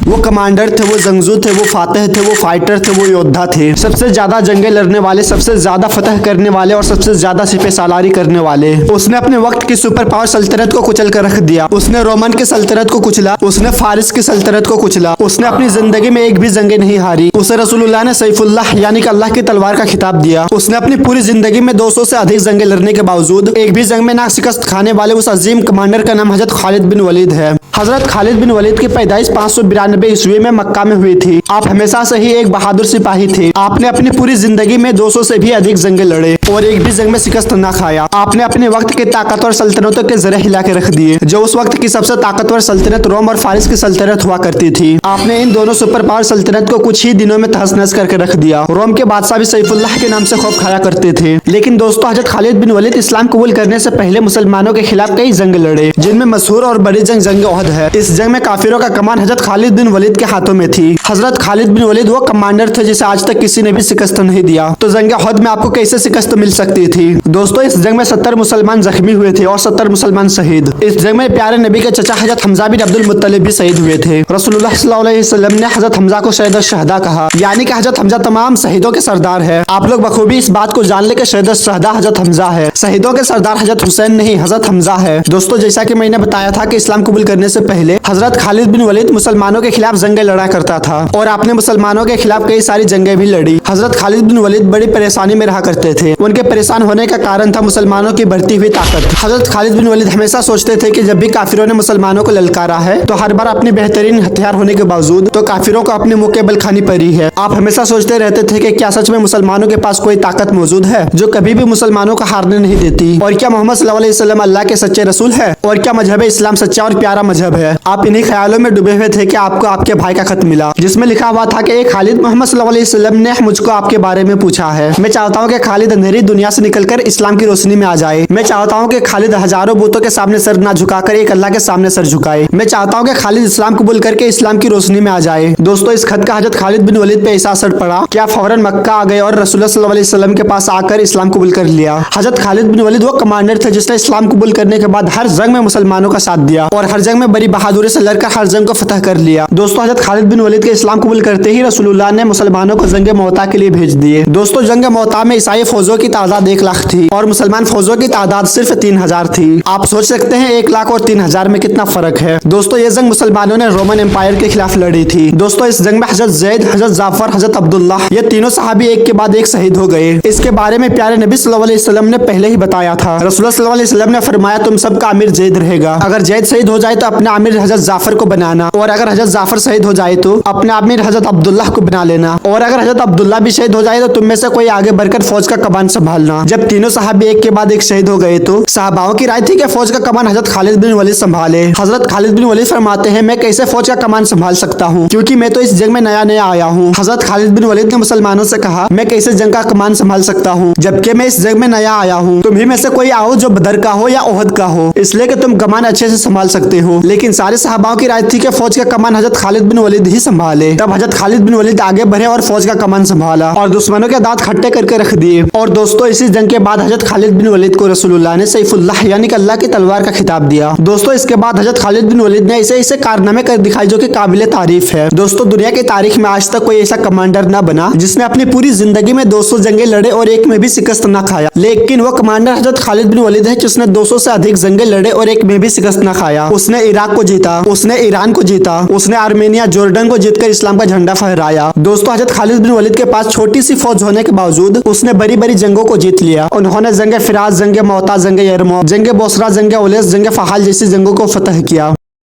वो कमांडर थे, वो जंगजू थे, वो फातेह थे, वो फाइटर थे, वो योद्धा थे। सबसे ज्यादा जंगें लड़ने वाले, सबसे ज्यादा फतह करने वाले और सबसे ज्यादा सिपह सालारी करने वाले। उसने अपने वक्त की सुपर पावर सल्तनत को कुचल कर रख दिया। उसने रोमन की सल्तनत को कुचला, उसने फारिस की सल्तनत को कुचला। उसने अपनी जिंदगी में एक भी जंग नहीं हारी। उसे रसूलुल्लाह ने सैफुल्लाह यानी कि अल्लाह की तलवार का खिताब दिया। उसने अपनी पूरी जिंदगी में 200 से अधिक जंगें लड़ने के बावजूद एक भी जंग में ना शिकस्त खाने वाले उस अजीम कमांडर का नाम हजरत खालिद बिन वलीद है। हजरत खालिद बिन वलीद की पैदाइश 592 ईस्वी में मक्का में हुई थी। आप हमेशा से ही एक बहादुर सिपाही थे। आपने अपनी पूरी जिंदगी में 200 से भी अधिक जंगें लड़े और एक भी जंग में शिकस्त न खाया। आपने अपने वक्त के ताकतवर सल्तनतों के जरे हिला के रख दिए। जो उस वक्त की सबसे ताकतवर सल्तनत रोम और फारिस की सल्तनत हुआ करती थी। आपने इन दोनों सुपर पावर सल्तनत को कुछ ही दिनों में तहस नहस करके रख दिया। रोम के बादशाह भी सैफुल्लाह के नाम से खौफ खाया करते थे। लेकिन दोस्तों, हजरत खालिद बिन वलीद इस्लाम कबूल करने से पहले मुसलमानों के खिलाफ कई जंग लड़े, जिनमें मशहूर और बड़ी जंग जंग ओहद है। इस जंग में काफिरों का कमान हजरत खालिद बिन वलीद के हाथों में थी। हजरत खालिद बिन वलीद वो कमांडर थे जिसे आज तक किसी ने भी शिकस्त नहीं दिया। तो जंग ओहद में आपको कैसे शिकस्त मिल सकती थी? दोस्तों, इस जंग में 70 मुसलमान जख्मी हुए थे और 70 मुसलमान शहीद। इस जंग में प्यारे नबी के चचा हजरत हमजा बिन अब्दुल मुत्तलिब भी शहीद हुए थे। रसूलुल्लाह सल्लल्लाहु अलैहि वसल्लम ने हजरत हमजा को शहीद शहदा कहा, यानी कि हजरत हमजा तमाम शहीदों के सरदार है। आप लोग बखूबी इस बात को जान ले कि शहीद शहदा हजरत हमजा है। शहीदों के सरदार हजरत हुसैन नहीं, हजरत हमजा है। दोस्तों, जैसा कि मैंने बताया था कि इस्लाम कबूल करने से पहले हजरत खालिद बिन वलीद मुसलमानों के खिलाफ जंगें लड़ा करता था और आपने मुसलमानों के खिलाफ कई सारी जंगें भी लड़ी। हजरत खालिद बिन वलीद बड़ी परेशानी में रहा करते थे। उनके परेशान होने का कारण था मुसलमानों की बढ़ती हुई ताकत। हजरत खालिद बिन वलीद हमेशा सोचते थे कि जब भी काफिरों ने मुसलमानों को ललकारा है तो हर बार अपने बेहतरीन हथियार होने के बावजूद तो काफिरों को अपने मुंह के बल खानी पड़ी है। आप हमेशा सोचते रहते थे कि क्या सच में मुसलमानों के पास कोई ताकत मौजूद है जो कभी भी मुसलमानों को हारने नहीं देती? और क्या मोहम्मद सल्लल्लाहु अलैहि वसल्लम अल्लाह के सच्चे रसूल है? और क्या मजहब इस्लाम सच्चा और प्यारा मजहब है? आप इन्हीं ख्यालों में डूबे हुए थे कि आपको आपके भाई का खत मिला जिसमें लिखा हुआ था कि खालिद, मोहम्मद सल्लल्लाहु अलैहि वसल्लम ने मुझको आपके बारे में पूछा है। मैं चाहता हूँ कि खालिद अंधेरी दुनिया से निकलकर इस्लाम की रोशनी में आ जाए। मैं चाहता हूँ कि खालिद हजारों बुतों के सामने सर ना झुकाकर एक अल्लाह के सामने सर झुकाए। मैं चाहता हूँ कि खालिद इस्लाम कबूल करके इस्लाम की रोशनी में आ जाए। दोस्तों, इस खत का हजरत खालिद बिन वलीद पे ऐसा असर पड़ा कि आप फौरन मक्का आ गए और रसूलुल्लाह सल्लल्लाहु अलैहि वसल्लम के पास आकर इस्लाम कबूल कर लिया। हजरत खालिद बिन वलीद वो कमांडर थे जिसने इस्लाम कबूल करने के बाद हर जंग में मुसलमानों का साथ दिया और हर जंग में बड़ी बहादुरी से लड़कर हर जंग को फतह कर लिया। दोस्तों, हजरत खालिद बिन वलीद के इस्लाम कबूल करते ही रसूलुल्लाह ने मुसलमानों को जंग मौता के लिए भेज दिए। दोस्तों, जंग मौता में ईसाई फौजों की तादाद 1 लाख थी और मुसलमान फौजों की तादाद सिर्फ 3000 थी। आप सोच सकते हैं 1 लाख और 3000 में कितना फर्क है। दोस्तों, ये जंग मुसलमानों ने रोमन एम्पायर के खिलाफ लड़ी थी। दोस्तों, इस जंग में हजरत जैद, हजरत जाफर, हजरत अब्दुल्लाह ये तीनों सहाबी एक के बाद एक शहीद हो गए। इसके बारे में प्यारे नबी सल्लल्लाहु अलैहि वसल्लम ने पहले ही बताया था। रसूलुल्लाह सल्लल्लाहु अलैहि वसल्लम ने फरमाया, तुम सबका अमीर जैद रहेगा। अगर जैद शहीद हो जाए तो अपने अमीर हजरत जाफर को बनाना और अगर हजरत जाफर शहीद हो जाए तो अपने अमीर हजरत अब्दुल्लाह को बना लेना और अगर हजरत अब्दुल्लाह भी शहीद हो जाए तो तुम में से कोई आगे बढ़कर फौज का कमान संभालना। जब तीनों सहाबी एक के बाद एक शहीद हो गए तो सहाबाओं की राय थी कि फौज का कमान हजरत खालिद बिन वलीद संभाले। हजरत खालिद बिन वलीद फरमाते हैं, मैं कैसे फौज का कमान संभाल सकता हूँ क्योंकि मैं तो इस जंग में नया नया आया हूँ। हजरत खालिद बिन वलीद ने मुसलमानों से कहा, मैं कैसे जंग का कमान संभाल सकता हूँ जबकि मैं इस जंग में नया आया हूँ। तुम ही में से कोई आओ जो बदर का हो या ओहद का हो, इसलिए कि तुम कमान अच्छे से संभाल सकते हो। लेकिन सारे सहाबाओं की राय थी कि फौज का कमान हजरत खालिद बिन वलीद ही संभाले। तब हजरत खालिद बिन वलीद आगे बढ़े और फौज का कमान संभाला और दुश्मनों के दांत खट्टे करके रख दिए। और दोस्तों, इसी जंग के बाद हजरत खालिद बिन वलीद को रसूलुल्लाह ने सैफुल्लाह यानी कि अल्लाह की तलवार का खिताब दिया। दोस्तों, इसके बाद हजरत खालिद बिन वलीद ने ऐसे ऐसे कारनामे कर दिखाए जो कि काबिले तारीफ है। दोस्तों, दुनिया की तारीख में आज तक कोई ऐसा कमांडर न बना जिसने अपनी पूरी जिंदगी में 200 जंगें लड़े और एक में भी शिकस्त न खाया। लेकिन वो कमांडर हजरत खालिद बिन वलीद है जिसने 200 से अधिक जंगें लड़े और एक में भी शिकस्त न खाया। उसने इराक को जीता, उसने ईरान को जीता, उसने आर्मेनिया, जॉर्डन को जीतकर इस्लाम का झंडा फहराया। दोस्तों, हजरत खालिद बिन वलीद के पास छोटी सी फौज होने के बावजूद उसने बड़ी बड़ी जंगों को जीत लिया। उन्होंने जंग फिराज, जंग मौता, जंग यरमौक, जंग बोसरा, जंग उलेस, जंग फहाल जैसी जंगों को फतह किया।